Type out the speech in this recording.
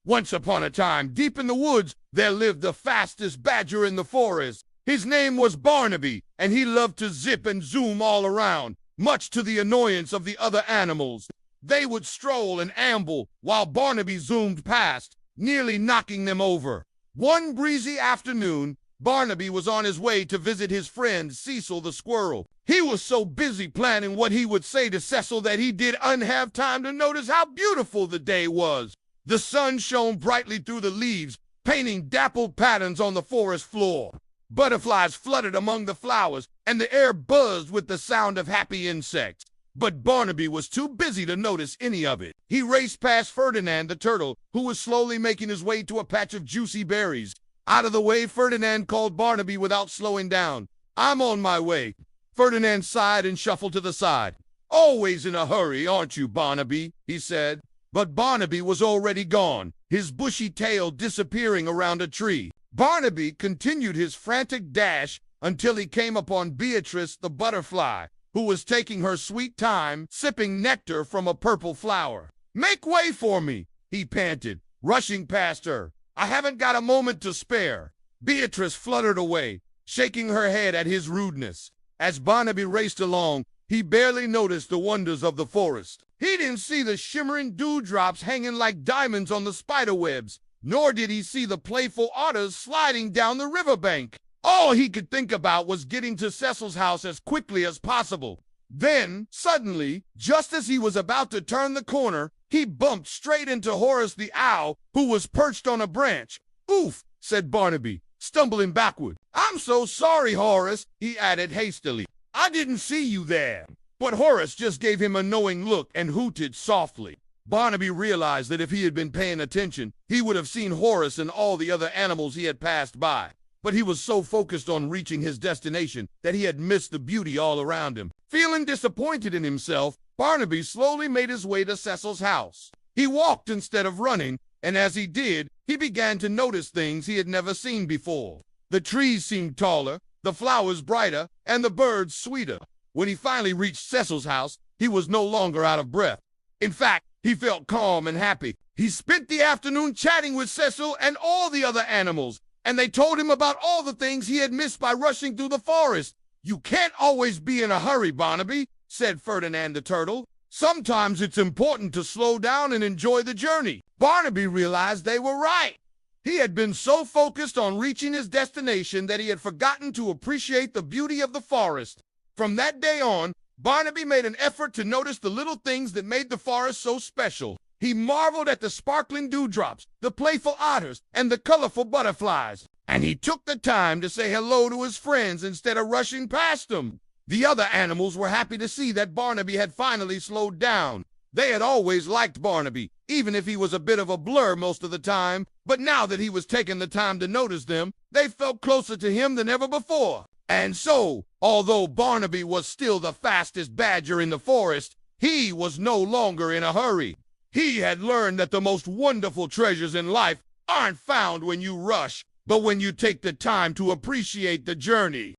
Once upon a time, deep in the woods, there lived the fastest badger in the forest. His name was Barnaby, and he loved to zip and zoom all around, much to the annoyance of the other animals. They would stroll and amble while Barnaby zoomed past, nearly knocking them over. One breezy afternoon, Barnaby was on his way to visit his friend Cecil the squirrel. He was so busy planning what he would say to Cecil that he didn't have time to notice how beautiful the day was. The sun shone brightly through the leaves, painting dappled patterns on the forest floor. Butterflies fluttered among the flowers, and the air buzzed with the sound of happy insects. But Barnaby was too busy to notice any of it. He raced past Ferdinand the turtle, who was slowly making his way to a patch of juicy berries. Out of the way, Ferdinand called Barnaby without slowing down. "I'm on my way." Ferdinand sighed and shuffled to the side. "Always in a hurry, aren't you, Barnaby?" he said. But Barnaby was already gone, his bushy tail disappearing around a tree. Barnaby continued his frantic dash until he came upon Beatrice the butterfly, who was taking her sweet time sipping nectar from a purple flower. "Make way for me," he panted, rushing past her. "I haven't got a moment to spare." Beatrice fluttered away, shaking her head at his rudeness. As Barnaby raced along, he barely noticed the wonders of the forest. He didn't see the shimmering dewdrops hanging like diamonds on the spider webs, nor did he see the playful otters sliding down the riverbank. All he could think about was getting to Cecil's house as quickly as possible. Then, suddenly, just as he was about to turn the corner, he bumped straight into Horace the owl, who was perched on a branch. "Oof," said Barnaby, stumbling backward. "I'm so sorry, Horace," he added hastily. "I didn't see you there." But Horace just gave him a knowing look and hooted softly. Barnaby realized that if he had been paying attention, he would have seen Horace and all the other animals he had passed by. But he was so focused on reaching his destination that he had missed the beauty all around him. Feeling disappointed in himself, Barnaby slowly made his way to Cecil's house. He walked instead of running, and as he did, he began to notice things he had never seen before. The trees seemed taller, the flowers brighter, and the birds sweeter. When he finally reached Cecil's house, he was no longer out of breath. In fact, he felt calm and happy. He spent the afternoon chatting with Cecil and all the other animals, and they told him about all the things he had missed by rushing through the forest. "You can't always be in a hurry, Barnaby," said Ferdinand the turtle. "Sometimes it's important to slow down and enjoy the journey." Barnaby realized they were right. He had been so focused on reaching his destination that he had forgotten to appreciate the beauty of the forest. From that day on, Barnaby made an effort to notice the little things that made the forest so special. He marveled at the sparkling dewdrops, the playful otters, and the colorful butterflies. And he took the time to say hello to his friends instead of rushing past them. The other animals were happy to see that Barnaby had finally slowed down. They had always liked Barnaby, even if he was a bit of a blur most of the time. But now that he was taking the time to notice them, they felt closer to him than ever before. And so, although Barnaby was still the fastest badger in the forest, he was no longer in a hurry. He had learned that the most wonderful treasures in life aren't found when you rush, but when you take the time to appreciate the journey.